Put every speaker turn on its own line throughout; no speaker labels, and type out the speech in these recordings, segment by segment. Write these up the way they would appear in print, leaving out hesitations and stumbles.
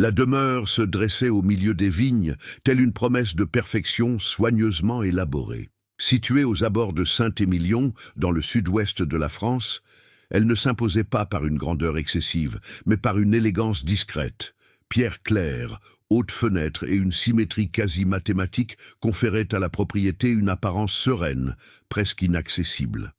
La demeure se dressait au milieu des vignes, telle une promesse de perfection soigneusement élaborée. Située aux abords de Saint-Émilion, dans le sud-ouest de la France, elle ne s'imposait pas par une grandeur excessive, mais par une élégance discrète. Pierre claire, hautes fenêtres et une symétrie quasi mathématique conféraient à la propriété une apparence sereine, presque inaccessible.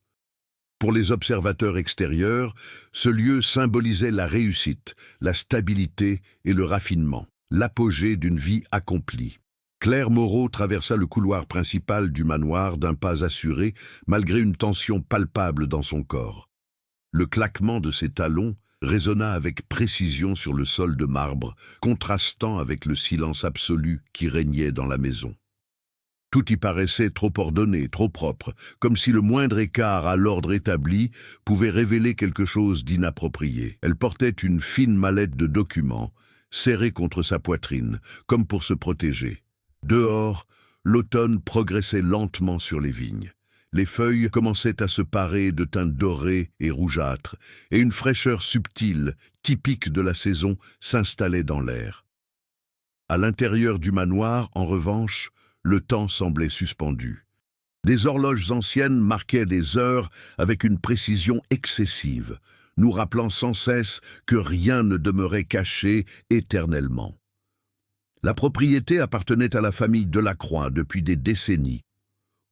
Pour les observateurs extérieurs, ce lieu symbolisait la réussite, la stabilité et le raffinement, l'apogée d'une vie accomplie. Claire Moreau traversa le couloir principal du manoir d'un pas assuré, malgré une tension palpable dans son corps. Le claquement de ses talons résonna avec précision sur le sol de marbre, contrastant avec le silence absolu qui régnait dans la maison. Tout y paraissait trop ordonné, trop propre, comme si le moindre écart à l'ordre établi pouvait révéler quelque chose d'inapproprié. Elle portait une fine mallette de documents, serrée contre sa poitrine, comme pour se protéger. Dehors, l'automne progressait lentement sur les vignes. Les feuilles commençaient à se parer de teintes dorées et rougeâtres, et une fraîcheur subtile, typique de la saison, s'installait dans l'air. À l'intérieur du manoir, en revanche, le temps semblait suspendu. Des horloges anciennes marquaient les heures avec une précision excessive, nous rappelant sans cesse que rien ne demeurait caché éternellement. La propriété appartenait à la famille Delacroix depuis des décennies.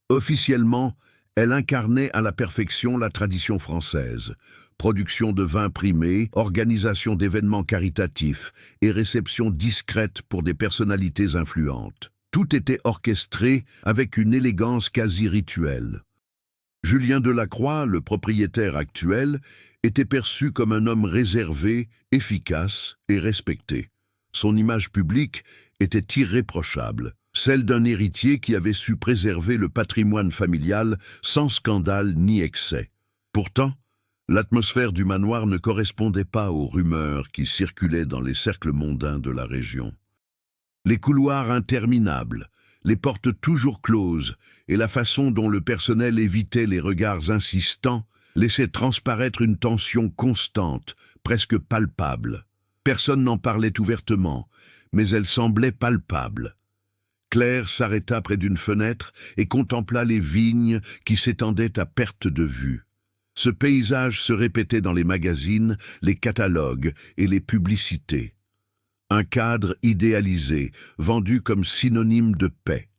Officiellement, elle incarnait à la perfection la tradition française, production de vins primés, organisation d'événements caritatifs et réception discrète pour des personnalités influentes. Tout était orchestré avec une élégance quasi rituelle. Julien Delacroix, le propriétaire actuel, était perçu comme un homme réservé, efficace et respecté. Son image publique était irréprochable, celle d'un héritier qui avait su préserver le patrimoine familial sans scandale ni excès. Pourtant, l'atmosphère du manoir ne correspondait pas aux rumeurs qui circulaient dans les cercles mondains de la région. Les couloirs interminables, les portes toujours closes et la façon dont le personnel évitait les regards insistants laissaient transparaître une tension constante, presque palpable. Personne n'en parlait ouvertement, mais elle semblait palpable. Claire s'arrêta près d'une fenêtre et contempla les vignes qui s'étendaient à perte de vue. Ce paysage se répétait dans les magazines, les catalogues et les publicités. Un cadre idéalisé, vendu comme synonyme de paix.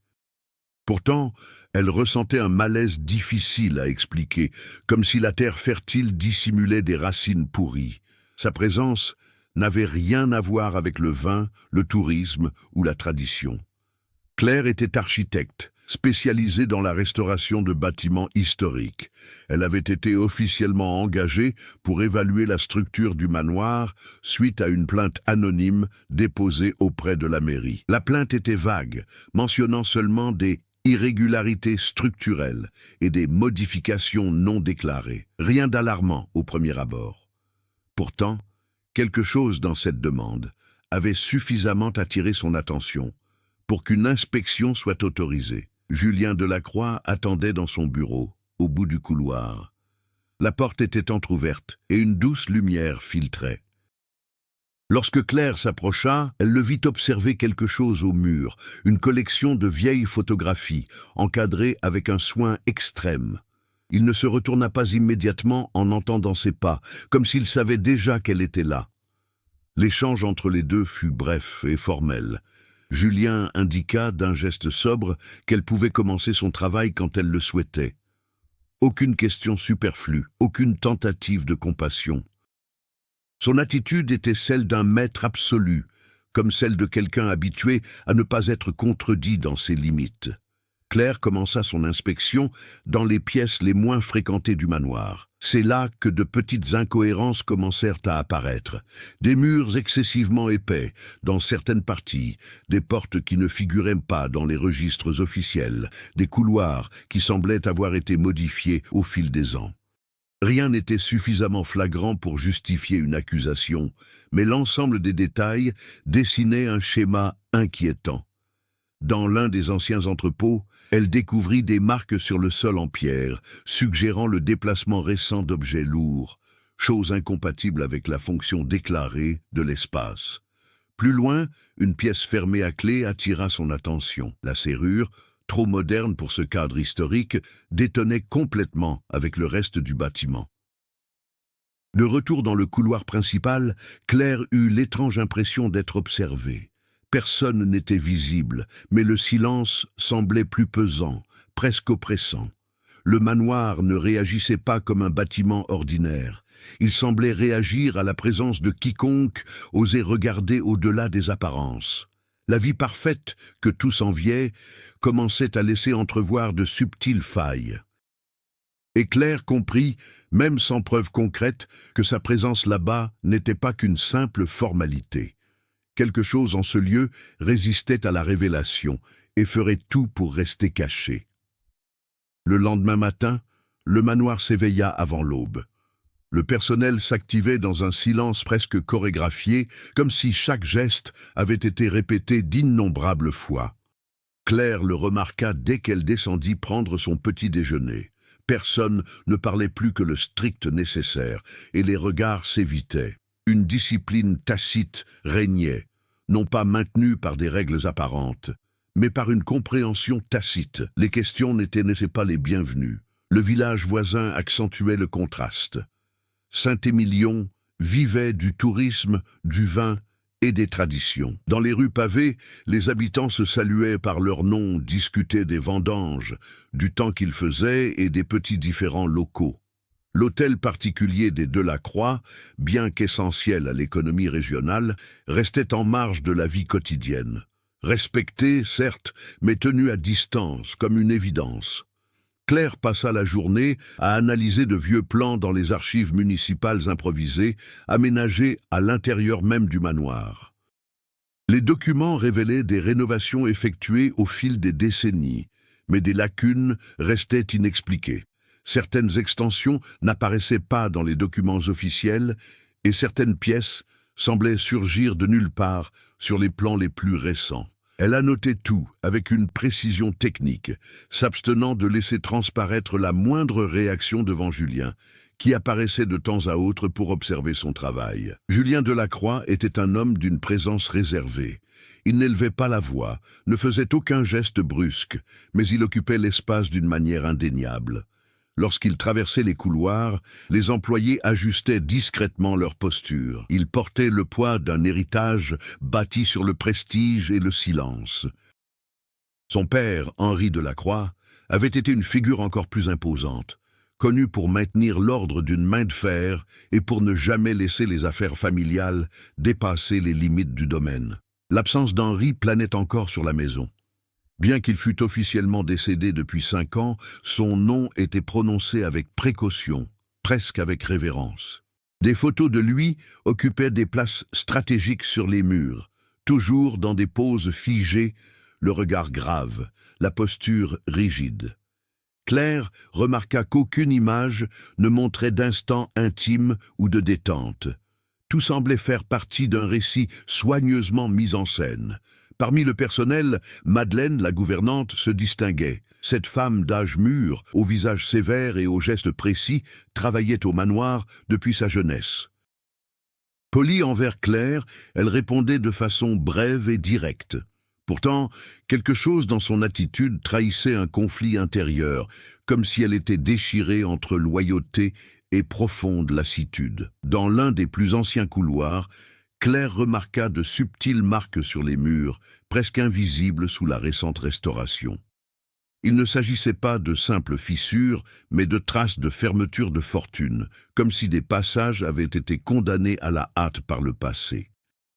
Pourtant, elle ressentait un malaise difficile à expliquer, comme si la terre fertile dissimulait des racines pourries. Sa présence n'avait rien à voir avec le vin, le tourisme ou la tradition. Claire était architecte, spécialisée dans la restauration de bâtiments historiques. Elle avait été officiellement engagée pour évaluer la structure du manoir suite à une plainte anonyme déposée auprès de la mairie. La plainte était vague, mentionnant seulement des irrégularités structurelles et des modifications non déclarées. Rien d'alarmant au premier abord. Pourtant, quelque chose dans cette demande avait suffisamment attiré son attention pour qu'une inspection soit autorisée. Julien Delacroix attendait dans son bureau, au bout du couloir. La porte était entr'ouverte et une douce lumière filtrait. Lorsque Claire s'approcha, elle le vit observer quelque chose au mur, une collection de vieilles photographies, encadrées avec un soin extrême. Il ne se retourna pas immédiatement en entendant ses pas, comme s'il savait déjà qu'elle était là. L'échange entre les deux fut bref et formel. Julien indiqua d'un geste sobre qu'elle pouvait commencer son travail quand elle le souhaitait. Aucune question superflue, aucune tentative de compassion. Son attitude était celle d'un maître absolu, comme celle de quelqu'un habitué à ne pas être contredit dans ses limites. Claire commença son inspection dans les pièces les moins fréquentées du manoir. C'est là que de petites incohérences commencèrent à apparaître. Des murs excessivement épais dans certaines parties, des portes qui ne figuraient pas dans les registres officiels, des couloirs qui semblaient avoir été modifiés au fil des ans. Rien n'était suffisamment flagrant pour justifier une accusation, mais l'ensemble des détails dessinait un schéma inquiétant. Dans l'un des anciens entrepôts, elle découvrit des marques sur le sol en pierre, suggérant le déplacement récent d'objets lourds, chose incompatible avec la fonction déclarée de l'espace. Plus loin, une pièce fermée à clé attira son attention. La serrure, trop moderne pour ce cadre historique, détonnait complètement avec le reste du bâtiment. De retour dans le couloir principal, Claire eut l'étrange impression d'être observée. Personne n'était visible, mais le silence semblait plus pesant, presque oppressant. Le manoir ne réagissait pas comme un bâtiment ordinaire. Il semblait réagir à la présence de quiconque osait regarder au-delà des apparences. La vie parfaite, que tous enviaient, commençait à laisser entrevoir de subtiles failles. Et Claire comprit, même sans preuve concrète, que sa présence là-bas n'était pas qu'une simple formalité. Quelque chose en ce lieu résistait à la révélation et ferait tout pour rester caché. Le lendemain matin, le manoir s'éveilla avant l'aube. Le personnel s'activait dans un silence presque chorégraphié, comme si chaque geste avait été répété d'innombrables fois. Claire le remarqua dès qu'elle descendit prendre son petit déjeuner. Personne ne parlait plus que le strict nécessaire, et les regards s'évitaient. Une discipline tacite régnait, non pas maintenue par des règles apparentes, mais par une compréhension tacite. Les questions n'étaient pas les bienvenues. Le village voisin accentuait le contraste. Saint-Émilion vivait du tourisme, du vin et des traditions. Dans les rues pavées, les habitants se saluaient par leurs noms, discutaient des vendanges, du temps qu'il faisait et des petits différends locaux. L'hôtel particulier des Delacroix, bien qu'essentiel à l'économie régionale, restait en marge de la vie quotidienne. Respecté, certes, mais tenu à distance, comme une évidence. Claire passa la journée à analyser de vieux plans dans les archives municipales improvisées, aménagées à l'intérieur même du manoir. Les documents révélaient des rénovations effectuées au fil des décennies, mais des lacunes restaient inexpliquées. Certaines extensions n'apparaissaient pas dans les documents officiels et certaines pièces semblaient surgir de nulle part sur les plans les plus récents. Elle annotait tout avec une précision technique, s'abstenant de laisser transparaître la moindre réaction devant Julien, qui apparaissait de temps à autre pour observer son travail. Julien Delacroix était un homme d'une présence réservée. Il n'élevait pas la voix, ne faisait aucun geste brusque, mais il occupait l'espace d'une manière indéniable. Lorsqu'il traversait les couloirs, les employés ajustaient discrètement leur posture. Ils portaient le poids d'un héritage bâti sur le prestige et le silence. Son père, Henri Delacroix, avait été une figure encore plus imposante, connu pour maintenir l'ordre d'une main de fer et pour ne jamais laisser les affaires familiales dépasser les limites du domaine. L'absence d'Henri planait encore sur la maison. Bien qu'il fût officiellement décédé depuis 5 ans, son nom était prononcé avec précaution, presque avec révérence. Des photos de lui occupaient des places stratégiques sur les murs, toujours dans des poses figées, le regard grave, la posture rigide. Claire remarqua qu'aucune image ne montrait d'instant intime ou de détente. Tout semblait faire partie d'un récit soigneusement mis en scène. Parmi le personnel, Madeleine, la gouvernante, se distinguait. Cette femme d'âge mûr, au visage sévère et aux gestes précis, travaillait au manoir depuis sa jeunesse. Polie envers Claire, elle répondait de façon brève et directe. Pourtant, quelque chose dans son attitude trahissait un conflit intérieur, comme si elle était déchirée entre loyauté et profonde lassitude. Dans l'un des plus anciens couloirs, Claire remarqua de subtiles marques sur les murs, presque invisibles sous la récente restauration. Il ne s'agissait pas de simples fissures, mais de traces de fermeture de fortune, comme si des passages avaient été condamnés à la hâte par le passé.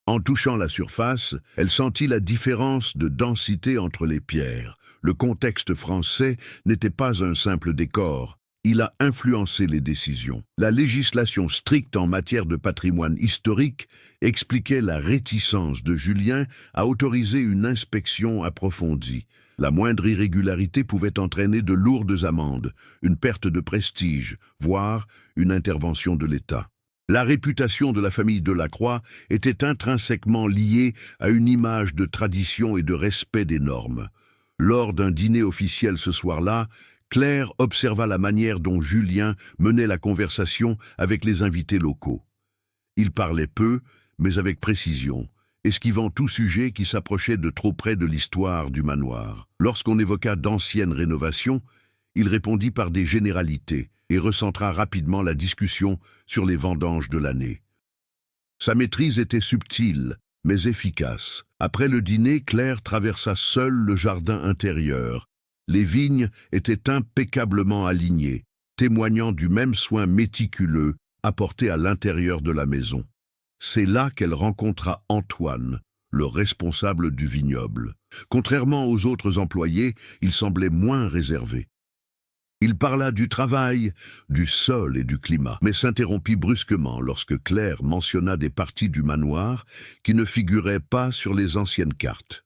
En touchant la surface, elle sentit la différence de densité entre les pierres. Le contexte français n'était pas un simple décor. Il a influencé les décisions. La législation stricte en matière de patrimoine historique expliquait la réticence de Julien à autoriser une inspection approfondie. La moindre irrégularité pouvait entraîner de lourdes amendes, une perte de prestige, voire une intervention de l'État. La réputation de la famille Delacroix était intrinsèquement liée à une image de tradition et de respect des normes. Lors d'un dîner officiel ce soir-là, Claire observa la manière dont Julien menait la conversation avec les invités locaux. Il parlait peu, mais avec précision, esquivant tout sujet qui s'approchait de trop près de l'histoire du manoir. Lorsqu'on évoqua d'anciennes rénovations, il répondit par des généralités et recentra rapidement la discussion sur les vendanges de l'année. Sa maîtrise était subtile, mais efficace. Après le dîner, Claire traversa seule le jardin intérieur. Les vignes étaient impeccablement alignées, témoignant du même soin méticuleux apporté à l'intérieur de la maison. C'est là qu'elle rencontra Antoine, le responsable du vignoble. Contrairement aux autres employés, il semblait moins réservé. Il parla du travail, du sol et du climat, mais s'interrompit brusquement lorsque Claire mentionna des parties du manoir qui ne figuraient pas sur les anciennes cartes.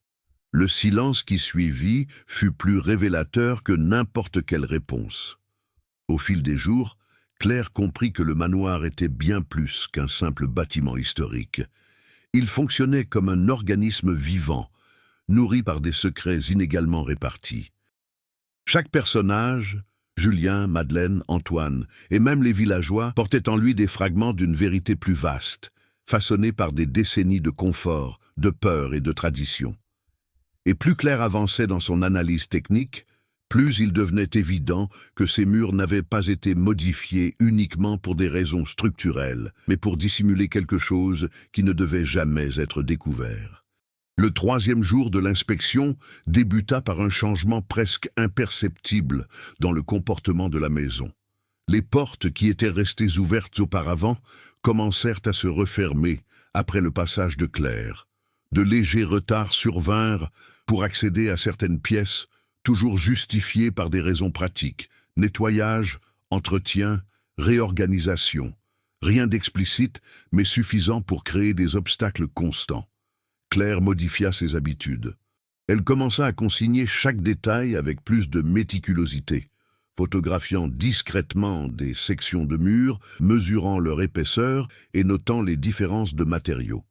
Le silence qui suivit fut plus révélateur que n'importe quelle réponse. Au fil des jours, Claire comprit que le manoir était bien plus qu'un simple bâtiment historique. Il fonctionnait comme un organisme vivant, nourri par des secrets inégalement répartis. Chaque personnage, Julien, Madeleine, Antoine, et même les villageois, portaient en lui des fragments d'une vérité plus vaste, façonnée par des décennies de confort, de peur et de tradition. Et plus Claire avançait dans son analyse technique, plus il devenait évident que ces murs n'avaient pas été modifiés uniquement pour des raisons structurelles, mais pour dissimuler quelque chose qui ne devait jamais être découvert. Le 3e jour de l'inspection débuta par un changement presque imperceptible dans le comportement de la maison. Les portes qui étaient restées ouvertes auparavant commencèrent à se refermer après le passage de Claire. De légers retards survinrent pour accéder à certaines pièces, toujours justifiées par des raisons pratiques, nettoyage, entretien, réorganisation. Rien d'explicite, mais suffisant pour créer des obstacles constants. Claire modifia ses habitudes. Elle commença à consigner chaque détail avec plus de méticulosité, photographiant discrètement des sections de murs, mesurant leur épaisseur et notant les différences de matériaux.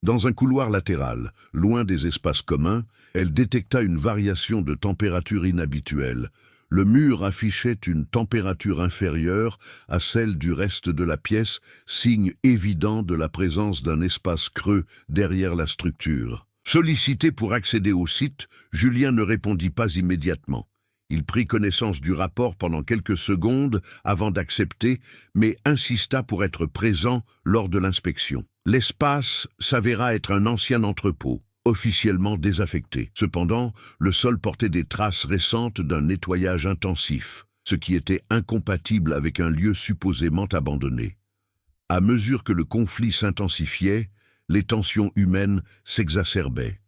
Dans un couloir latéral, loin des espaces communs, elle détecta une variation de température inhabituelle. Le mur affichait une température inférieure à celle du reste de la pièce, signe évident de la présence d'un espace creux derrière la structure. Sollicité pour accéder au site, Julien ne répondit pas immédiatement. Il prit connaissance du rapport pendant quelques secondes avant d'accepter, mais insista pour être présent lors de l'inspection. L'espace s'avéra être un ancien entrepôt, officiellement désaffecté. Cependant, le sol portait des traces récentes d'un nettoyage intensif, ce qui était incompatible avec un lieu supposément abandonné. À mesure que le conflit s'intensifiait, les tensions humaines s'exacerbaient.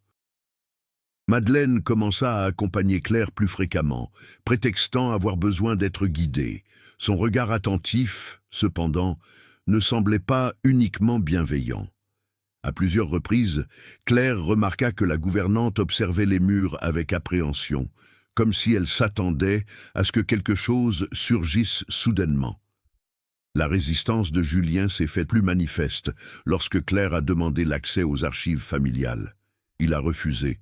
Madeleine commença à accompagner Claire plus fréquemment, prétextant avoir besoin d'être guidée. Son regard attentif, cependant, ne semblait pas uniquement bienveillant. À plusieurs reprises, Claire remarqua que la gouvernante observait les murs avec appréhension, comme si elle s'attendait à ce que quelque chose surgisse soudainement. La résistance de Julien s'est faite plus manifeste lorsque Claire a demandé l'accès aux archives familiales. Il a refusé,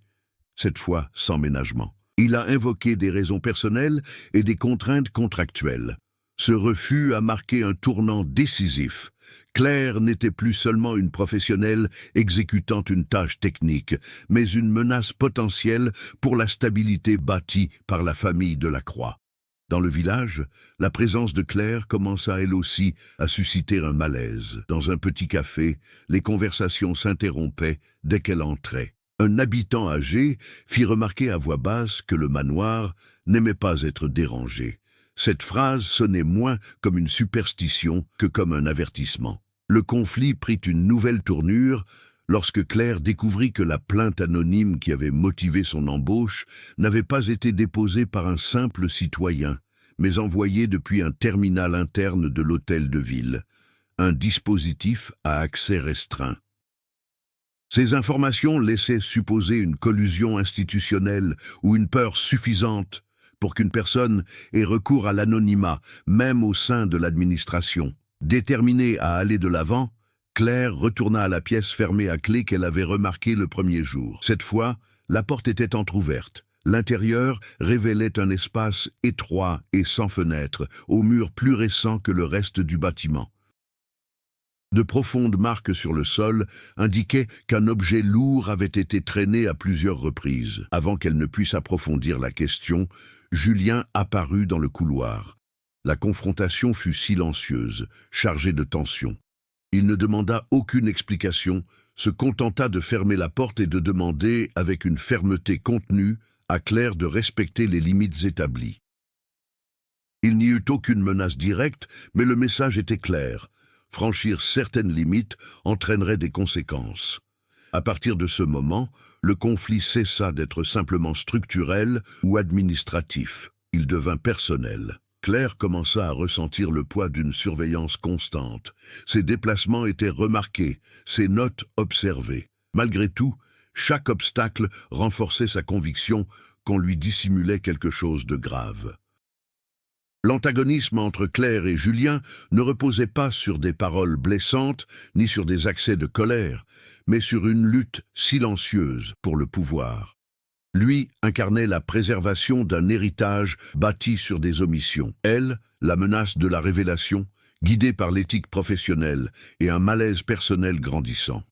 cette fois sans ménagement. Il a invoqué des raisons personnelles et des contraintes contractuelles. Ce refus a marqué un tournant décisif. Claire n'était plus seulement une professionnelle exécutant une tâche technique, mais une menace potentielle pour la stabilité bâtie par la famille de Lacroix. Dans le village, la présence de Claire commença elle aussi à susciter un malaise. Dans un petit café, les conversations s'interrompaient dès qu'elle entrait. Un habitant âgé fit remarquer à voix basse que le manoir n'aimait pas être dérangé. Cette phrase sonnait moins comme une superstition que comme un avertissement. Le conflit prit une nouvelle tournure lorsque Claire découvrit que la plainte anonyme qui avait motivé son embauche n'avait pas été déposée par un simple citoyen, mais envoyée depuis un terminal interne de l'hôtel de ville, un dispositif à accès restreint. Ces informations laissaient supposer une collusion institutionnelle ou une peur suffisante pour qu'une personne ait recours à l'anonymat, même au sein de l'administration. Déterminée à aller de l'avant, Claire retourna à la pièce fermée à clé qu'elle avait remarquée le premier jour. Cette fois, la porte était entr'ouverte. L'intérieur révélait un espace étroit et sans fenêtre, aux murs plus récents que le reste du bâtiment. De profondes marques sur le sol indiquaient qu'un objet lourd avait été traîné à plusieurs reprises. Avant qu'elle ne puisse approfondir la question, Julien apparut dans le couloir. La confrontation fut silencieuse, chargée de tension. Il ne demanda aucune explication, se contenta de fermer la porte et de demander, avec une fermeté contenue, à Claire de respecter les limites établies. Il n'y eut aucune menace directe, mais le message était clair. Franchir certaines limites entraînerait des conséquences. À partir de ce moment, le conflit cessa d'être simplement structurel ou administratif. Il devint personnel. Claire commença à ressentir le poids d'une surveillance constante. Ses déplacements étaient remarqués, ses notes observées. Malgré tout, chaque obstacle renforçait sa conviction qu'on lui dissimulait quelque chose de grave. L'antagonisme entre Claire et Julien ne reposait pas sur des paroles blessantes ni sur des accès de colère, mais sur une lutte silencieuse pour le pouvoir. Lui incarnait la préservation d'un héritage bâti sur des omissions. Elle, la menace de la révélation, guidée par l'éthique professionnelle et un malaise personnel grandissant.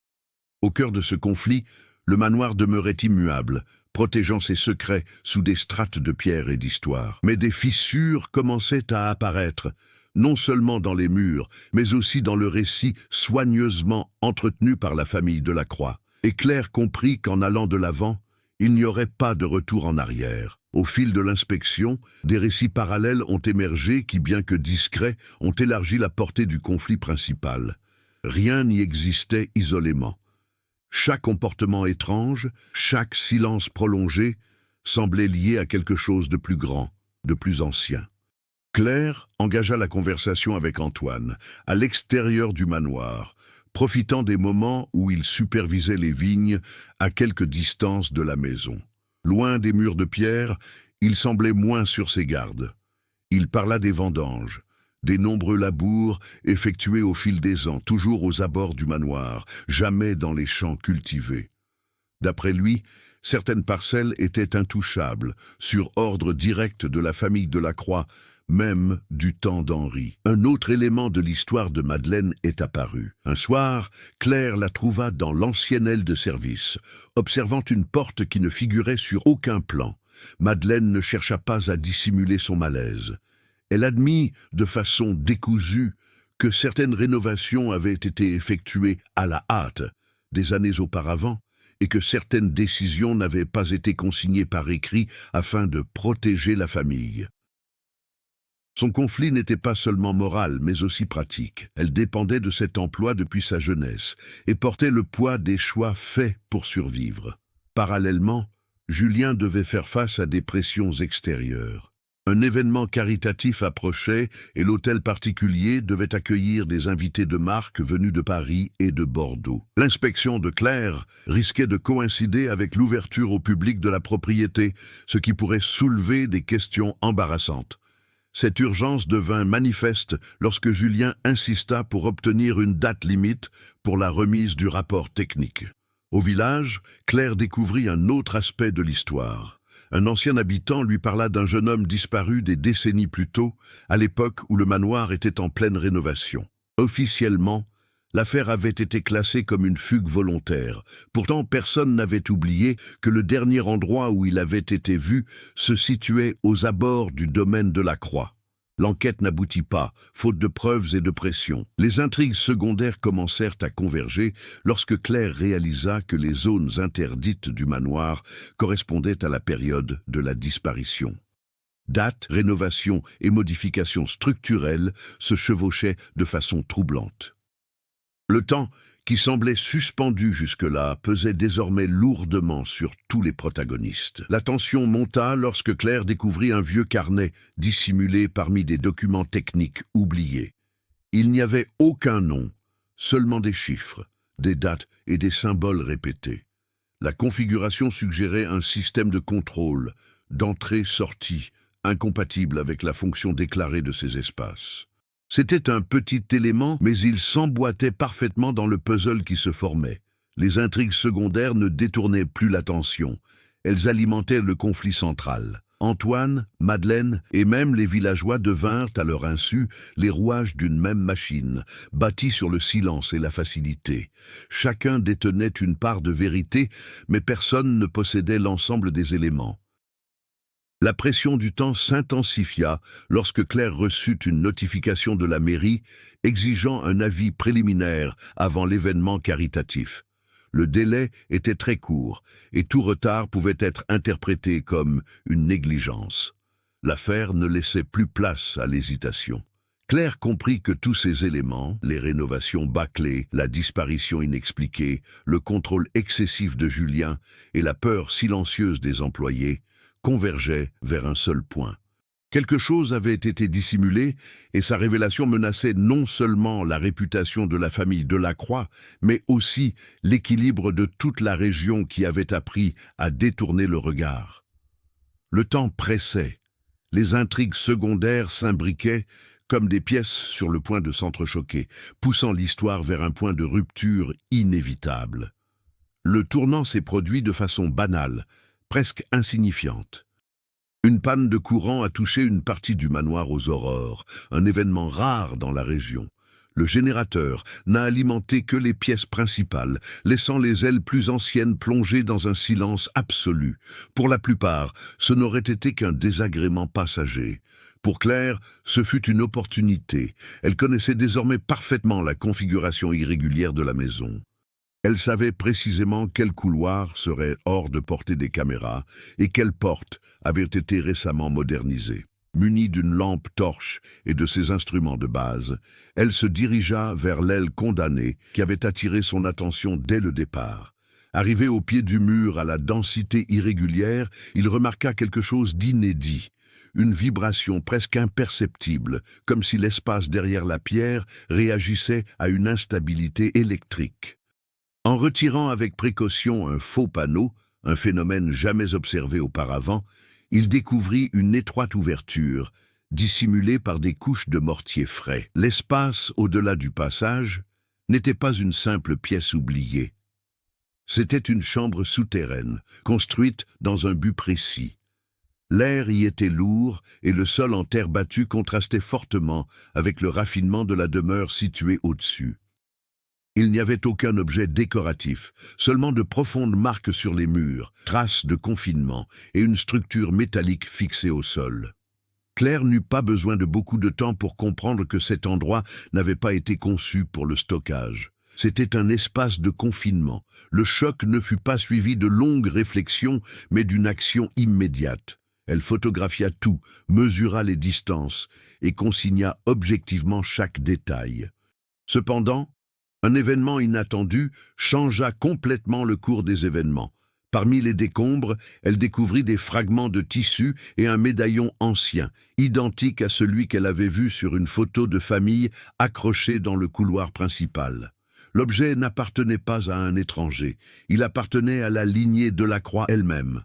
Au cœur de ce conflit, le manoir demeurait immuable, protégeant ses secrets sous des strates de pierre et d'histoire. Mais des fissures commençaient à apparaître, non seulement dans les murs, mais aussi dans le récit soigneusement entretenu par la famille Delacroix. Et Claire comprit qu'en allant de l'avant, il n'y aurait pas de retour en arrière. Au fil de l'inspection, des récits parallèles ont émergé qui, bien que discrets, ont élargi la portée du conflit principal. Rien n'y existait isolément. Chaque comportement étrange, chaque silence prolongé, semblait lié à quelque chose de plus grand, de plus ancien. Claire engagea la conversation avec Antoine, à l'extérieur du manoir, profitant des moments où il supervisait les vignes à quelque distance de la maison. Loin des murs de pierre, il semblait moins sur ses gardes. Il parla des vendanges, des nombreux labours effectués au fil des ans, toujours aux abords du manoir, jamais dans les champs cultivés. D'après lui, certaines parcelles étaient intouchables, sur ordre direct de la famille Delacroix, même du temps d'Henri. Un autre élément de l'histoire de Madeleine est apparu. Un soir, Claire la trouva dans l'ancienne aile de service, observant une porte qui ne figurait sur aucun plan. Madeleine ne chercha pas à dissimuler son malaise. Elle admit, de façon décousue, que certaines rénovations avaient été effectuées à la hâte des années auparavant et que certaines décisions n'avaient pas été consignées par écrit afin de protéger la famille. Son conflit n'était pas seulement moral, mais aussi pratique. Elle dépendait de cet emploi depuis sa jeunesse et portait le poids des choix faits pour survivre. Parallèlement, Julien devait faire face à des pressions extérieures. Un événement caritatif approchait et l'hôtel particulier devait accueillir des invités de marque venus de Paris et de Bordeaux. L'inspection de Claire risquait de coïncider avec l'ouverture au public de la propriété, ce qui pourrait soulever des questions embarrassantes. Cette urgence devint manifeste lorsque Julien insista pour obtenir une date limite pour la remise du rapport technique. Au village, Claire découvrit un autre aspect de l'histoire. Un ancien habitant lui parla d'un jeune homme disparu des décennies plus tôt, à l'époque où le manoir était en pleine rénovation. Officiellement, l'affaire avait été classée comme une fugue volontaire. Pourtant, personne n'avait oublié que le dernier endroit où il avait été vu se situait aux abords du domaine Delacroix. L'enquête n'aboutit pas, faute de preuves et de pression. Les intrigues secondaires commencèrent à converger lorsque Claire réalisa que les zones interdites du manoir correspondaient à la période de la disparition. Dates, rénovations et modifications structurelles se chevauchaient de façon troublante. Le temps, qui semblait suspendu jusque-là, pesait désormais lourdement sur tous les protagonistes. La tension monta lorsque Claire découvrit un vieux carnet dissimulé parmi des documents techniques oubliés. Il n'y avait aucun nom, seulement des chiffres, des dates et des symboles répétés. La configuration suggérait un système de contrôle, d'entrée-sortie, incompatible avec la fonction déclarée de ces espaces. C'était un petit élément, mais il s'emboîtait parfaitement dans le puzzle qui se formait. Les intrigues secondaires ne détournaient plus l'attention. Elles alimentaient le conflit central. Antoine, Madeleine et même les villageois devinrent, à leur insu, les rouages d'une même machine, bâtie sur le silence et la facilité. Chacun détenait une part de vérité, mais personne ne possédait l'ensemble des éléments. La pression du temps s'intensifia lorsque Claire reçut une notification de la mairie exigeant un avis préliminaire avant l'événement caritatif. Le délai était très court et tout retard pouvait être interprété comme une négligence. L'affaire ne laissait plus place à l'hésitation. Claire comprit que tous ces éléments, les rénovations bâclées, la disparition inexpliquée, le contrôle excessif de Julien et la peur silencieuse des employés, convergeaient vers un seul point. Quelque chose avait été dissimulé et sa révélation menaçait non seulement la réputation de la famille Delacroix, mais aussi l'équilibre de toute la région qui avait appris à détourner le regard. Le temps pressait. Les intrigues secondaires s'imbriquaient comme des pièces sur le point de s'entrechoquer, poussant l'histoire vers un point de rupture inévitable. Le tournant s'est produit de façon banale, presque insignifiante. Une panne de courant a touché une partie du manoir aux Aurores, un événement rare dans la région. Le générateur n'a alimenté que les pièces principales, laissant les ailes plus anciennes plongées dans un silence absolu. Pour la plupart, ce n'aurait été qu'un désagrément passager. Pour Claire, ce fut une opportunité. Elle connaissait désormais parfaitement la configuration irrégulière de la maison. Elle savait précisément quel couloir serait hors de portée des caméras et quelle porte avait été récemment modernisée. Munie d'une lampe torche et de ses instruments de base, elle se dirigea vers l'aile condamnée qui avait attiré son attention dès le départ. Arrivé au pied du mur à la densité irrégulière, il remarqua quelque chose d'inédit. Une vibration presque imperceptible, comme si l'espace derrière la pierre réagissait à une instabilité électrique. En retirant avec précaution un faux panneau, un phénomène jamais observé auparavant, il découvrit une étroite ouverture, dissimulée par des couches de mortier frais. L'espace au-delà du passage n'était pas une simple pièce oubliée. C'était une chambre souterraine, construite dans un but précis. L'air y était lourd et le sol en terre battue contrastait fortement avec le raffinement de la demeure située au-dessus. Il n'y avait aucun objet décoratif, seulement de profondes marques sur les murs, traces de confinement et une structure métallique fixée au sol. Claire n'eut pas besoin de beaucoup de temps pour comprendre que cet endroit n'avait pas été conçu pour le stockage. C'était un espace de confinement. Le choc ne fut pas suivi de longues réflexions, mais d'une action immédiate. Elle photographia tout, mesura les distances et consigna objectivement chaque détail. Cependant, un événement inattendu changea complètement le cours des événements. Parmi les décombres, elle découvrit des fragments de tissu et un médaillon ancien, identique à celui qu'elle avait vu sur une photo de famille accrochée dans le couloir principal. L'objet n'appartenait pas à un étranger, il appartenait à la lignée Delacroix elle-même.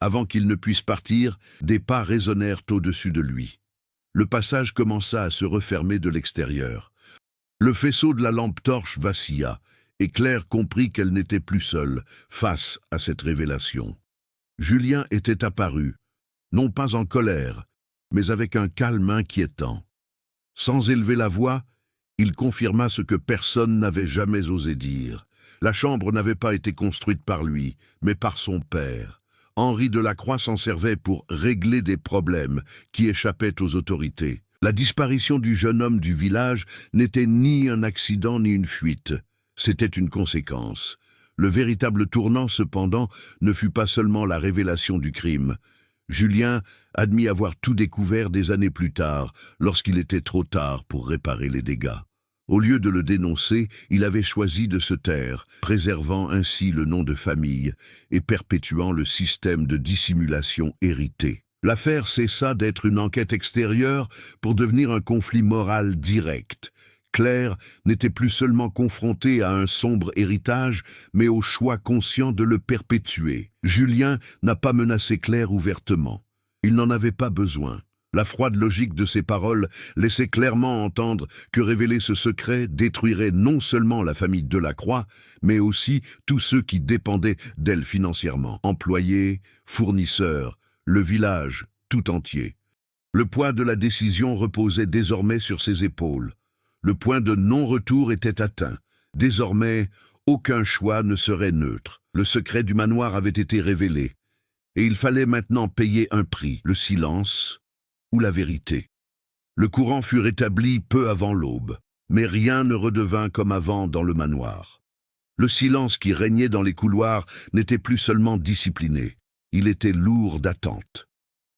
Avant qu'il ne puisse partir, des pas résonnèrent au-dessus de lui. Le passage commença à se refermer de l'extérieur. Le faisceau de la lampe torche vacilla, et Claire comprit qu'elle n'était plus seule face à cette révélation. Julien était apparu, non pas en colère, mais avec un calme inquiétant. Sans élever la voix, il confirma ce que personne n'avait jamais osé dire. La chambre n'avait pas été construite par lui, mais par son père. Henri Delacroix s'en servait pour régler des problèmes qui échappaient aux autorités. La disparition du jeune homme du village n'était ni un accident ni une fuite. C'était une conséquence. Le véritable tournant, cependant, ne fut pas seulement la révélation du crime. Julien admit avoir tout découvert des années plus tard, lorsqu'il était trop tard pour réparer les dégâts. Au lieu de le dénoncer, il avait choisi de se taire, préservant ainsi le nom de famille et perpétuant le système de dissimulation hérité. L'affaire cessa d'être une enquête extérieure pour devenir un conflit moral direct. Claire n'était plus seulement confrontée à un sombre héritage, mais au choix conscient de le perpétuer. Julien n'a pas menacé Claire ouvertement. Il n'en avait pas besoin. La froide logique de ses paroles laissait clairement entendre que révéler ce secret détruirait non seulement la famille Delacroix, mais aussi tous ceux qui dépendaient d'elle financièrement. Employés, fournisseurs, le village tout entier. Le poids de la décision reposait désormais sur ses épaules. Le point de non-retour était atteint. Désormais, aucun choix ne serait neutre. Le secret du manoir avait été révélé. Et il fallait maintenant payer un prix, le silence ou la vérité. Le courant fut rétabli peu avant l'aube, mais rien ne redevint comme avant dans le manoir. Le silence qui régnait dans les couloirs n'était plus seulement discipliné, il était lourd d'attente.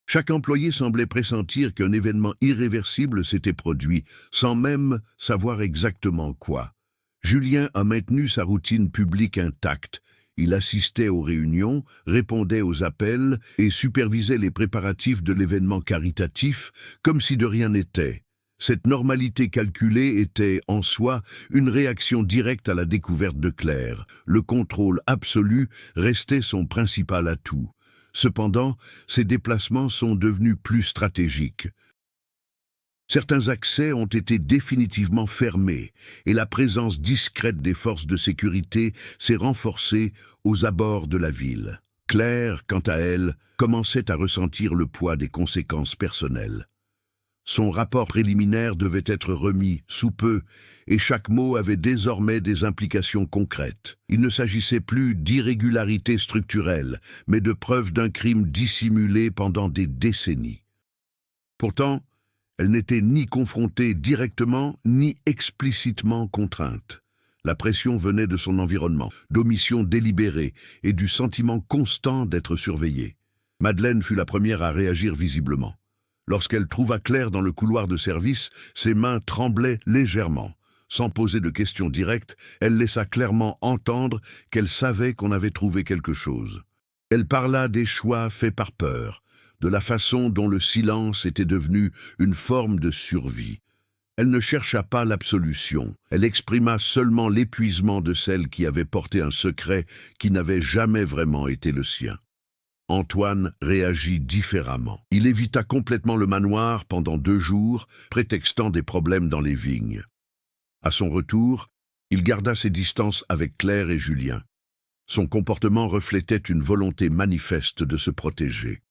Chaque employé semblait pressentir qu'un événement irréversible s'était produit, sans même savoir exactement quoi. Julien a maintenu sa routine publique intacte. Il assistait aux réunions, répondait aux appels et supervisait les préparatifs de l'événement caritatif comme si de rien n'était. Cette normalité calculée était, en soi, une réaction directe à la découverte de Claire. Le contrôle absolu restait son principal atout. Cependant, ces déplacements sont devenus plus stratégiques. Certains accès ont été définitivement fermés et la présence discrète des forces de sécurité s'est renforcée aux abords de la ville. Claire, quant à elle, commençait à ressentir le poids des conséquences personnelles. Son rapport préliminaire devait être remis sous peu, et chaque mot avait désormais des implications concrètes. Il ne s'agissait plus d'irrégularités structurelles, mais de preuves d'un crime dissimulé pendant des décennies. Pourtant, elle n'était ni confrontée directement, ni explicitement contrainte. La pression venait de son environnement, d'omissions délibérées et du sentiment constant d'être surveillée. Madeleine fut la première à réagir visiblement. Lorsqu'elle trouva Claire dans le couloir de service, ses mains tremblaient légèrement. Sans poser de questions directes, elle laissa clairement entendre qu'elle savait qu'on avait trouvé quelque chose. Elle parla des choix faits par peur, de la façon dont le silence était devenu une forme de survie. Elle ne chercha pas l'absolution, elle exprima seulement l'épuisement de celle qui avait porté un secret qui n'avait jamais vraiment été le sien. Antoine réagit différemment. Il évita complètement le manoir pendant 2 jours, prétextant des problèmes dans les vignes. À son retour, il garda ses distances avec Claire et Julien. Son comportement reflétait une volonté manifeste de se protéger.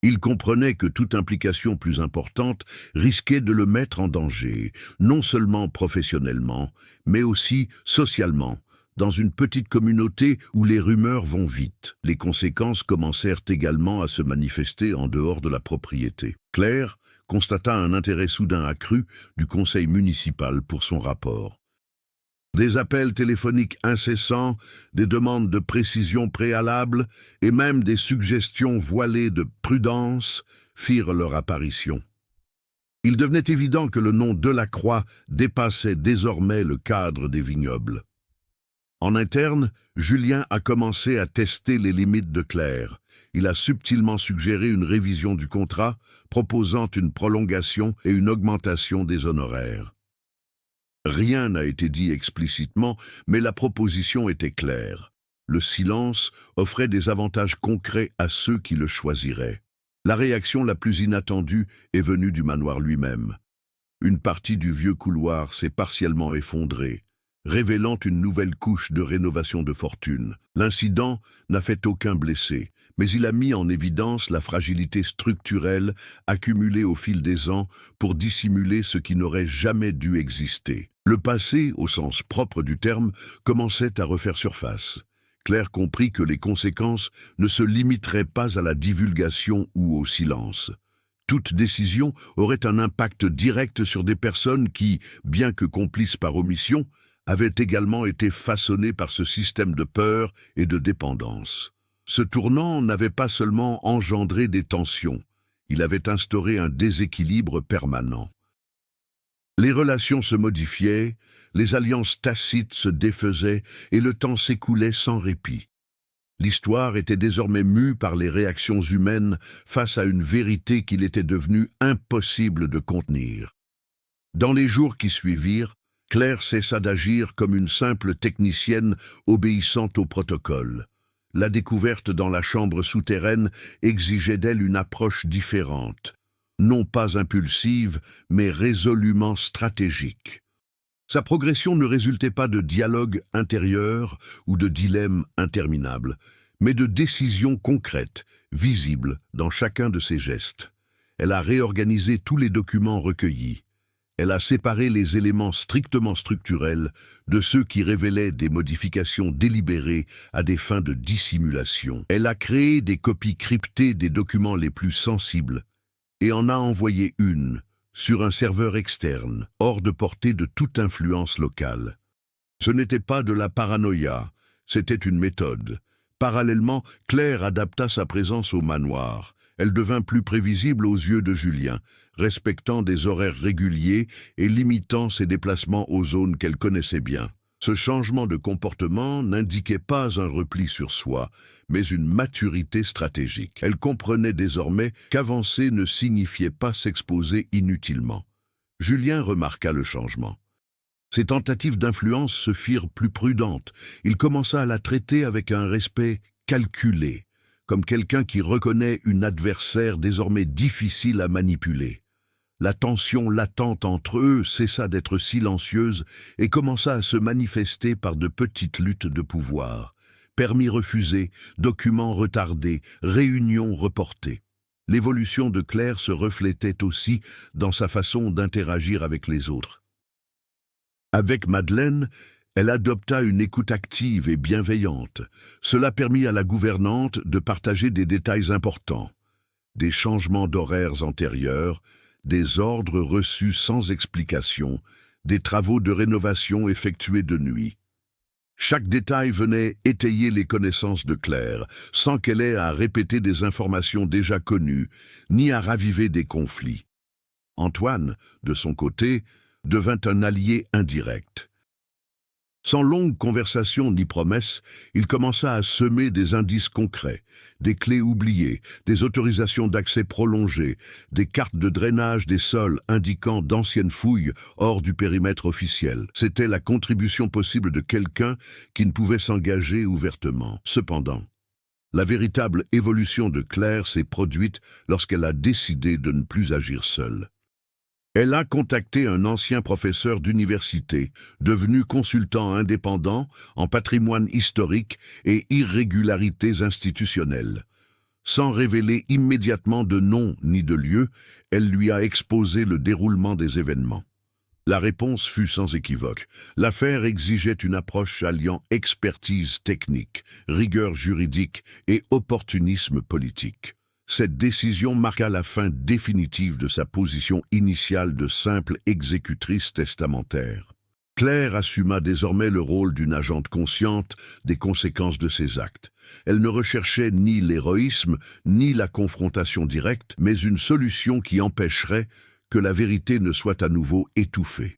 Il comprenait que toute implication plus importante risquait de le mettre en danger, non seulement professionnellement, mais aussi socialement. Dans une petite communauté où les rumeurs vont vite, les conséquences commencèrent également à se manifester en dehors de la propriété. Claire constata un intérêt soudain accru du conseil municipal pour son rapport. Des appels téléphoniques incessants, des demandes de précision préalables et même des suggestions voilées de prudence firent leur apparition. Il devenait évident que le nom Delacroix dépassait désormais le cadre des vignobles. En interne, Julien a commencé à tester les limites de Claire. Il a subtilement suggéré une révision du contrat, proposant une prolongation et une augmentation des honoraires. Rien n'a été dit explicitement, mais la proposition était claire. Le silence offrait des avantages concrets à ceux qui le choisiraient. La réaction la plus inattendue est venue du manoir lui-même. Une partie du vieux couloir s'est partiellement effondrée, révélant une nouvelle couche de rénovation de fortune. L'incident n'a fait aucun blessé, mais il a mis en évidence la fragilité structurelle accumulée au fil des ans pour dissimuler ce qui n'aurait jamais dû exister. Le passé, au sens propre du terme, commençait à refaire surface. Claire comprit que les conséquences ne se limiteraient pas à la divulgation ou au silence. Toute décision aurait un impact direct sur des personnes qui, bien que complices par omission, avaient également été façonnées par ce système de peur et de dépendance. Ce tournant n'avait pas seulement engendré des tensions, il avait instauré un déséquilibre permanent. Les relations se modifiaient, les alliances tacites se défaisaient et le temps s'écoulait sans répit. L'histoire était désormais mue par les réactions humaines face à une vérité qu'il était devenu impossible de contenir. Dans les jours qui suivirent, Claire cessa d'agir comme une simple technicienne obéissant au protocole. La découverte dans la chambre souterraine exigeait d'elle une approche différente, non pas impulsive, mais résolument stratégique. Sa progression ne résultait pas de dialogue intérieur ou de dilemmes interminables, mais de décisions concrètes, visibles dans chacun de ses gestes. Elle a réorganisé tous les documents recueillis. Elle a séparé les éléments strictement structurels de ceux qui révélaient des modifications délibérées à des fins de dissimulation. Elle a créé des copies cryptées des documents les plus sensibles et en a envoyé une sur un serveur externe, hors de portée de toute influence locale. Ce n'était pas de la paranoïa, c'était une méthode. Parallèlement, Claire adapta sa présence au manoir. Elle devint plus prévisible aux yeux de Julien, respectant des horaires réguliers et limitant ses déplacements aux zones qu'elle connaissait bien. Ce changement de comportement n'indiquait pas un repli sur soi, mais une maturité stratégique. Elle comprenait désormais qu'avancer ne signifiait pas s'exposer inutilement. Julien remarqua le changement. Ses tentatives d'influence se firent plus prudentes. Il commença à la traiter avec un respect calculé, comme quelqu'un qui reconnaît une adversaire désormais difficile à manipuler. La tension latente entre eux cessa d'être silencieuse et commença à se manifester par de petites luttes de pouvoir. Permis refusés, documents retardés, réunions reportées. L'évolution de Claire se reflétait aussi dans sa façon d'interagir avec les autres. Avec Madeleine, elle adopta une écoute active et bienveillante. Cela permit à la gouvernante de partager des détails importants. Des changements d'horaires antérieurs, des ordres reçus sans explication, des travaux de rénovation effectués de nuit. Chaque détail venait étayer les connaissances de Claire, sans qu'elle ait à répéter des informations déjà connues, ni à raviver des conflits. Antoine, de son côté, devint un allié indirect. Sans longue conversation ni promesse, il commença à semer des indices concrets, des clés oubliées, des autorisations d'accès prolongées, des cartes de drainage des sols indiquant d'anciennes fouilles hors du périmètre officiel. C'était la contribution possible de quelqu'un qui ne pouvait s'engager ouvertement. Cependant, la véritable évolution de Claire s'est produite lorsqu'elle a décidé de ne plus agir seule. Elle a contacté un ancien professeur d'université, devenu consultant indépendant en patrimoine historique et irrégularités institutionnelles. Sans révéler immédiatement de nom ni de lieu, elle lui a exposé le déroulement des événements. La réponse fut sans équivoque. L'affaire exigeait une approche alliant expertise technique, rigueur juridique et opportunisme politique. Cette décision marqua la fin définitive de sa position initiale de simple exécutrice testamentaire. Claire assuma désormais le rôle d'une agente consciente des conséquences de ses actes. Elle ne recherchait ni l'héroïsme, ni la confrontation directe, mais une solution qui empêcherait que la vérité ne soit à nouveau étouffée.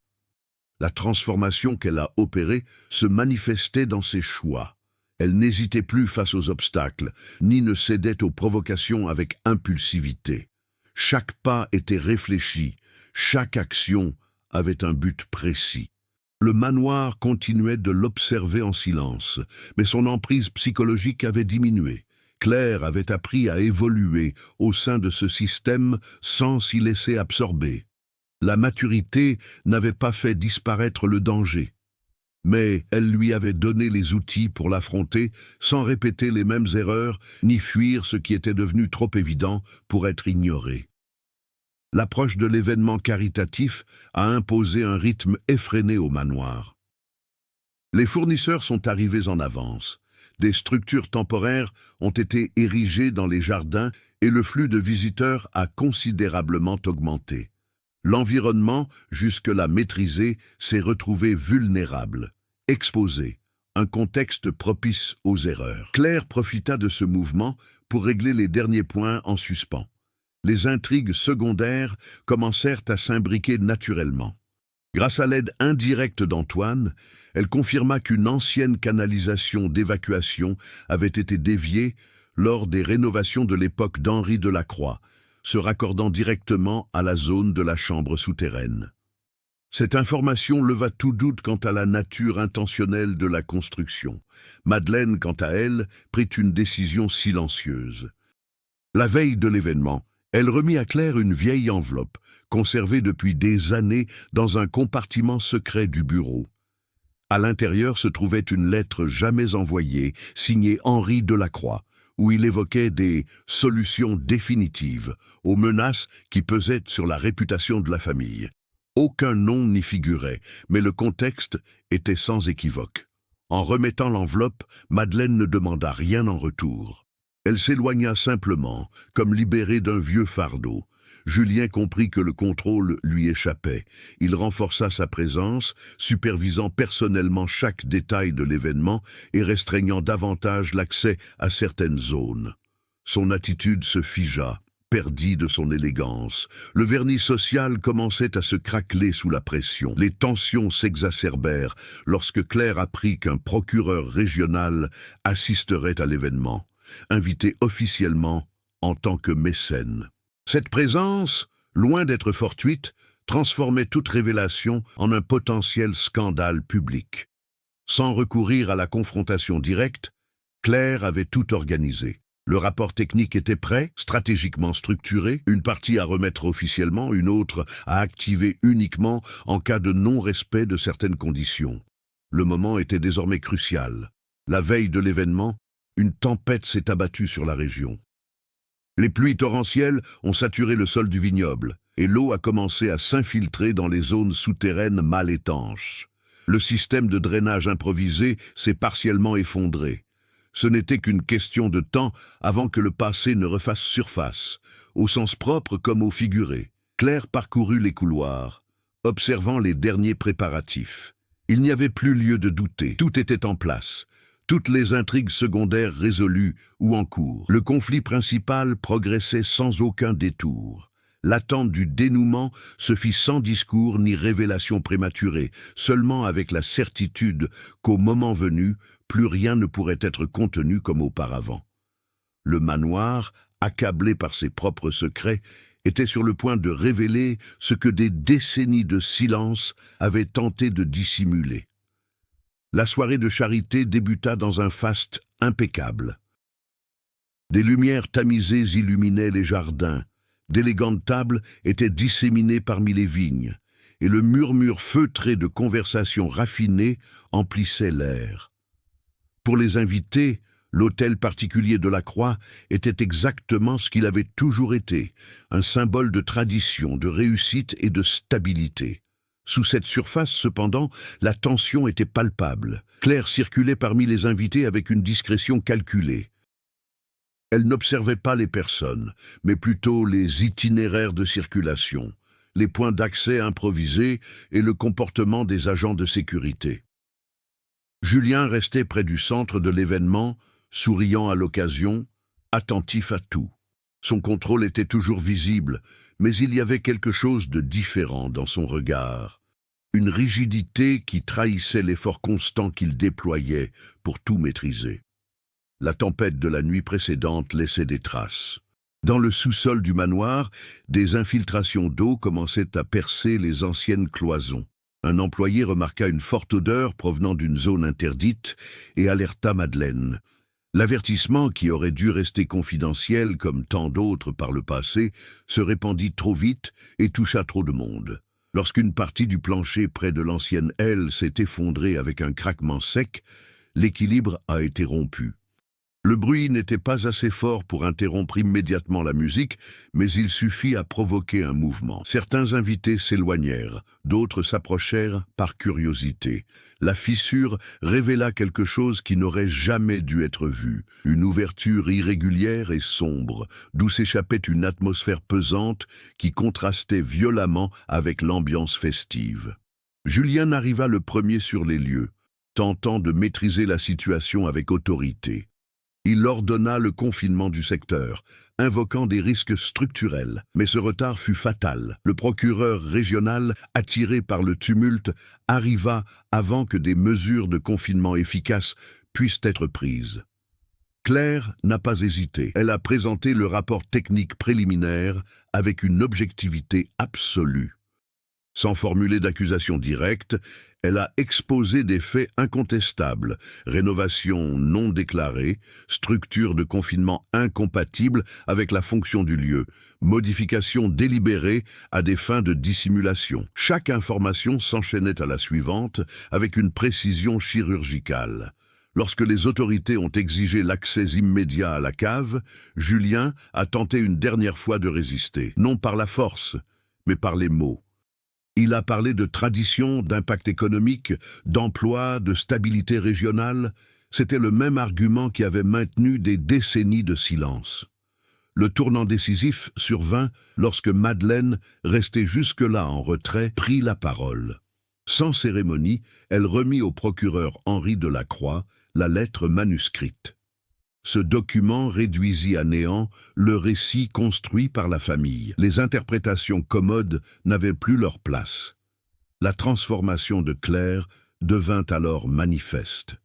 La transformation qu'elle a opérée se manifestait dans ses choix. Elle n'hésitait plus face aux obstacles, ni ne cédait aux provocations avec impulsivité. Chaque pas était réfléchi, chaque action avait un but précis. Le manoir continuait de l'observer en silence, mais son emprise psychologique avait diminué. Claire avait appris à évoluer au sein de ce système sans s'y laisser absorber. La maturité n'avait pas fait disparaître le danger, mais elle lui avait donné les outils pour l'affronter sans répéter les mêmes erreurs ni fuir ce qui était devenu trop évident pour être ignoré. L'approche de l'événement caritatif a imposé un rythme effréné au manoir. Les fournisseurs sont arrivés en avance. Des structures temporaires ont été érigées dans les jardins et le flux de visiteurs a considérablement augmenté. L'environnement, jusque-là maîtrisé, s'est retrouvé vulnérable, exposé, un contexte propice aux erreurs. Claire profita de ce mouvement pour régler les derniers points en suspens. Les intrigues secondaires commencèrent à s'imbriquer naturellement. Grâce à l'aide indirecte d'Antoine, elle confirma qu'une ancienne canalisation d'évacuation avait été déviée lors des rénovations de l'époque d'Henri Delacroix, se raccordant directement à la zone de la chambre souterraine. Cette information leva tout doute quant à la nature intentionnelle de la construction. Madeleine, quant à elle, prit une décision silencieuse. La veille de l'événement, elle remit à Claire une vieille enveloppe, conservée depuis des années dans un compartiment secret du bureau. À l'intérieur se trouvait une lettre jamais envoyée, signée Henri Delacroix, où il évoquait des solutions définitives aux menaces qui pesaient sur la réputation de la famille. Aucun nom n'y figurait, mais le contexte était sans équivoque. En remettant l'enveloppe, Madeleine ne demanda rien en retour. Elle s'éloigna simplement, comme libérée d'un vieux fardeau. Julien comprit que le contrôle lui échappait. Il renforça sa présence, supervisant personnellement chaque détail de l'événement et restreignant davantage l'accès à certaines zones. Son attitude se figea, perdit de son élégance. Le vernis social commençait à se craqueler sous la pression. Les tensions s'exacerbèrent lorsque Claire apprit qu'un procureur régional assisterait à l'événement, invité officiellement en tant que mécène. Cette présence, loin d'être fortuite, transformait toute révélation en un potentiel scandale public. Sans recourir à la confrontation directe, Claire avait tout organisé. Le rapport technique était prêt, stratégiquement structuré, une partie à remettre officiellement, une autre à activer uniquement en cas de non-respect de certaines conditions. Le moment était désormais crucial. La veille de l'événement, une tempête s'est abattue sur la région. Les pluies torrentielles ont saturé le sol du vignoble, et l'eau a commencé à s'infiltrer dans les zones souterraines mal étanches. Le système de drainage improvisé s'est partiellement effondré. Ce n'était qu'une question de temps avant que le passé ne refasse surface, au sens propre comme au figuré. Claire parcourut les couloirs, observant les derniers préparatifs. Il n'y avait plus lieu de douter, tout était en place. Toutes les intrigues secondaires résolues ou en cours. Le conflit principal progressait sans aucun détour. L'attente du dénouement se fit sans discours ni révélation prématurée, seulement avec la certitude qu'au moment venu, plus rien ne pourrait être contenu comme auparavant. Le manoir, accablé par ses propres secrets, était sur le point de révéler ce que des décennies de silence avaient tenté de dissimuler. La soirée de charité débuta dans un faste impeccable. Des lumières tamisées illuminaient les jardins, d'élégantes tables étaient disséminées parmi les vignes, et le murmure feutré de conversations raffinées emplissait l'air. Pour les invités, l'hôtel particulier de la Croix était exactement ce qu'il avait toujours été, un symbole de tradition, de réussite et de stabilité. Sous cette surface, cependant, la tension était palpable. Claire circulait parmi les invités avec une discrétion calculée. Elle n'observait pas les personnes, mais plutôt les itinéraires de circulation, les points d'accès improvisés et le comportement des agents de sécurité. Julien restait près du centre de l'événement, souriant à l'occasion, attentif à tout. Son contrôle était toujours visible, mais il y avait quelque chose de différent dans son regard. Une rigidité qui trahissait l'effort constant qu'il déployait pour tout maîtriser. La tempête de la nuit précédente laissait des traces. Dans le sous-sol du manoir, des infiltrations d'eau commençaient à percer les anciennes cloisons. Un employé remarqua une forte odeur provenant d'une zone interdite et alerta Madeleine. L'avertissement, qui aurait dû rester confidentiel comme tant d'autres par le passé, se répandit trop vite et toucha trop de monde. Lorsqu'une partie du plancher près de l'ancienne aile s'est effondrée avec un craquement sec, l'équilibre a été rompu. Le bruit n'était pas assez fort pour interrompre immédiatement la musique, mais il suffit à provoquer un mouvement. Certains invités s'éloignèrent, d'autres s'approchèrent par curiosité. La fissure révéla quelque chose qui n'aurait jamais dû être vu, une ouverture irrégulière et sombre, d'où s'échappait une atmosphère pesante qui contrastait violemment avec l'ambiance festive. Julien arriva le premier sur les lieux, tentant de maîtriser la situation avec autorité. Il ordonna le confinement du secteur, invoquant des risques structurels. Mais ce retard fut fatal. Le procureur régional, attiré par le tumulte, arriva avant que des mesures de confinement efficaces puissent être prises. Claire n'a pas hésité. Elle a présenté le rapport technique préliminaire avec une objectivité absolue. Sans formuler d'accusation directe, elle a exposé des faits incontestables, rénovation non déclarée, structure de confinement incompatible avec la fonction du lieu, modification délibérée à des fins de dissimulation. Chaque information s'enchaînait à la suivante avec une précision chirurgicale. Lorsque les autorités ont exigé l'accès immédiat à la cave, Julien a tenté une dernière fois de résister, non par la force, mais par les mots. Il a parlé de tradition, d'impact économique, d'emploi, de stabilité régionale. C'était le même argument qui avait maintenu des décennies de silence. Le tournant décisif survint lorsque Madeleine, restée jusque-là en retrait, prit la parole. Sans cérémonie, elle remit au procureur Henri Delacroix la lettre manuscrite. Ce document réduisit à néant le récit construit par la famille. Les interprétations commodes n'avaient plus leur place. La transformation de Claire devint alors manifeste.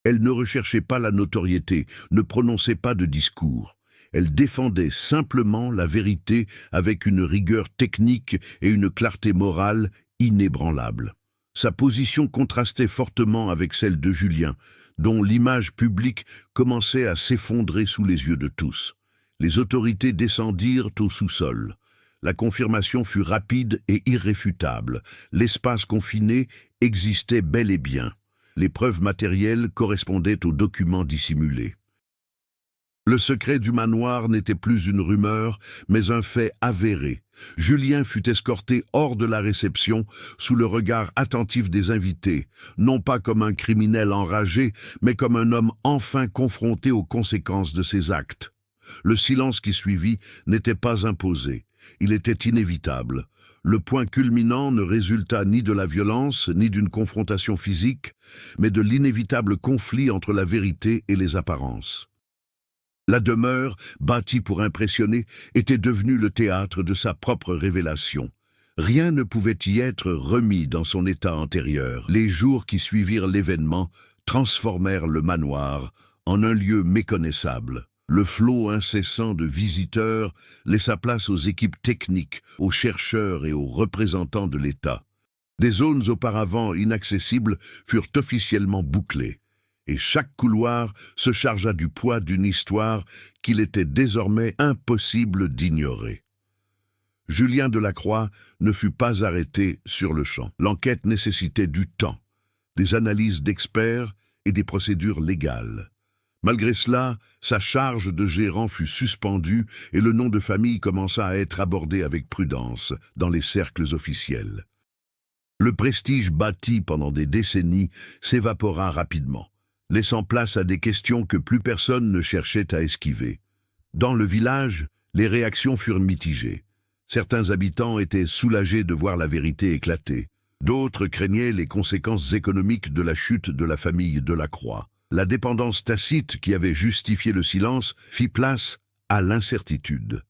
Elle ne recherchait pas la notoriété, ne prononçait pas de discours. Elle défendait simplement la vérité avec une rigueur technique et une clarté morale inébranlables. Sa position contrastait fortement avec celle de Julien, dont l'image publique commençait à s'effondrer sous les yeux de tous. Les autorités descendirent au sous-sol. La confirmation fut rapide et irréfutable. L'espace confiné existait bel et bien. Les preuves matérielles correspondaient aux documents dissimulés. Le secret du manoir n'était plus une rumeur, mais un fait avéré. Julien fut escorté hors de la réception sous le regard attentif des invités, non pas comme un criminel enragé, mais comme un homme enfin confronté aux conséquences de ses actes. Le silence qui suivit n'était pas imposé, il était inévitable. Le point culminant ne résulta ni de la violence, ni d'une confrontation physique, mais de l'inévitable conflit entre la vérité et les apparences. La demeure, bâtie pour impressionner, était devenue le théâtre de sa propre révélation. Rien ne pouvait y être remis dans son état antérieur. Les jours qui suivirent l'événement transformèrent le manoir en un lieu méconnaissable. Le flot incessant de visiteurs laissa place aux équipes techniques, aux chercheurs et aux représentants de l'État. Des zones auparavant inaccessibles furent officiellement bouclées. Et chaque couloir se chargea du poids d'une histoire qu'il était désormais impossible d'ignorer. Julien Delacroix ne fut pas arrêté sur le champ. L'enquête nécessitait du temps, des analyses d'experts et des procédures légales. Malgré cela, sa charge de gérant fut suspendue et le nom de famille commença à être abordé avec prudence dans les cercles officiels. Le prestige bâti pendant des décennies s'évapora rapidement, laissant place à des questions que plus personne ne cherchait à esquiver. Dans le village, les réactions furent mitigées. Certains habitants étaient soulagés de voir la vérité éclater. D'autres craignaient les conséquences économiques de la chute de la famille Delacroix. La dépendance tacite qui avait justifié le silence fit place à l'incertitude.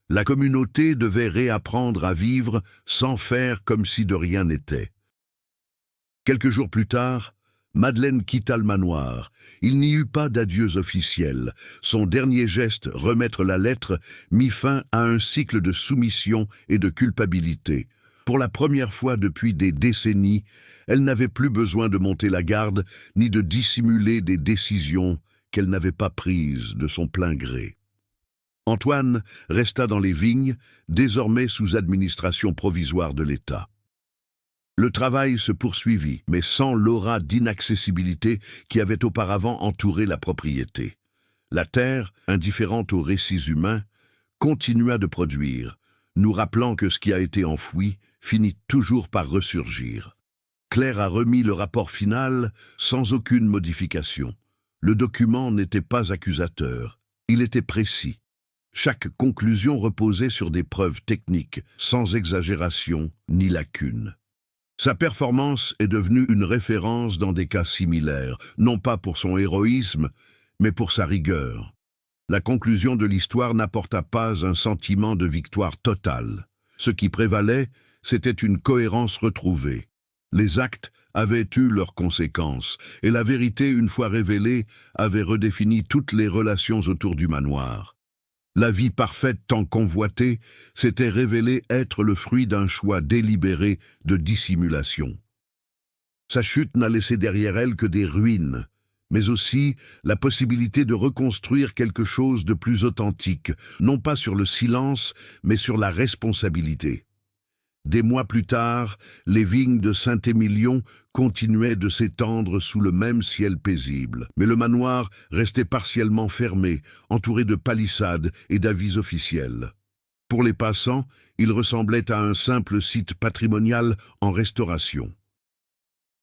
La communauté devait réapprendre à vivre sans faire comme si de rien n'était. Quelques jours plus tard, Madeleine quitta le manoir. Il n'y eut pas d'adieux officiels. Son dernier geste, remettre la lettre, mit fin à un cycle de soumission et de culpabilité. Pour la première fois depuis des décennies, elle n'avait plus besoin de monter la garde, ni de dissimuler des décisions qu'elle n'avait pas prises de son plein gré. Antoine resta dans les vignes, désormais sous administration provisoire de l'État. Le travail se poursuivit, mais sans l'aura d'inaccessibilité qui avait auparavant entouré la propriété. La terre, indifférente aux récits humains, continua de produire, nous rappelant que ce qui a été enfoui finit toujours par ressurgir. Claire a remis le rapport final sans aucune modification. Le document n'était pas accusateur, il était précis. Chaque conclusion reposait sur des preuves techniques, sans exagération ni lacune. Sa performance est devenue une référence dans des cas similaires, non pas pour son héroïsme, mais pour sa rigueur. La conclusion de l'histoire n'apporta pas un sentiment de victoire totale. Ce qui prévalait, c'était une cohérence retrouvée. Les actes avaient eu leurs conséquences, et la vérité, une fois révélée, avait redéfini toutes les relations autour du manoir. La vie parfaite tant convoitée s'était révélée être le fruit d'un choix délibéré de dissimulation. Sa chute n'a laissé derrière elle que des ruines, mais aussi la possibilité de reconstruire quelque chose de plus authentique, non pas sur le silence, mais sur la responsabilité. Des mois plus tard, les vignes de Saint-Émilion continuaient de s'étendre sous le même ciel paisible, mais le manoir restait partiellement fermé, entouré de palissades et d'avis officiels. Pour les passants, il ressemblait à un simple site patrimonial en restauration.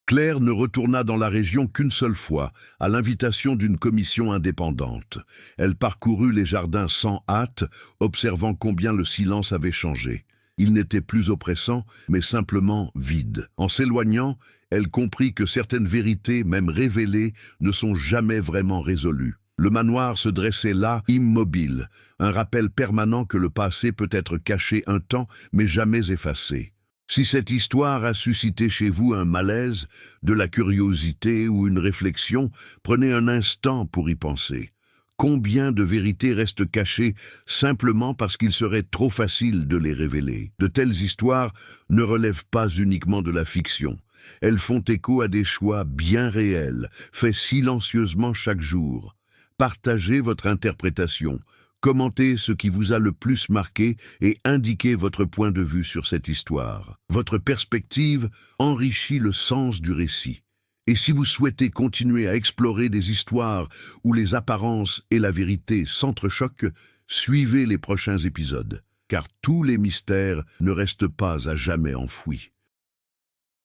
Claire ne retourna dans la région qu'une seule fois, à l'invitation d'une commission indépendante. Elle parcourut les jardins sans hâte, observant combien le silence avait changé. Il n'était plus oppressant, mais simplement vide. En s'éloignant, elle comprit que certaines vérités, même révélées, ne sont jamais vraiment résolues. Le manoir se dressait là, immobile, un rappel permanent que le passé peut être caché un temps, mais jamais effacé. Si cette histoire a suscité chez vous un malaise, de la curiosité ou une réflexion, prenez un instant pour y penser. Combien de vérités restent cachées simplement parce qu'il serait trop facile de les révéler? De telles histoires ne relèvent pas uniquement de la fiction. Elles font écho à des choix bien réels, faits silencieusement chaque jour. Partagez votre interprétation. Commentez ce qui vous a le plus marqué et indiquez votre point de vue sur cette histoire. Votre perspective enrichit le sens du récit. Et si vous souhaitez continuer à explorer des histoires où les apparences et la vérité s'entrechoquent, suivez les prochains épisodes, car tous les mystères ne restent pas à jamais enfouis.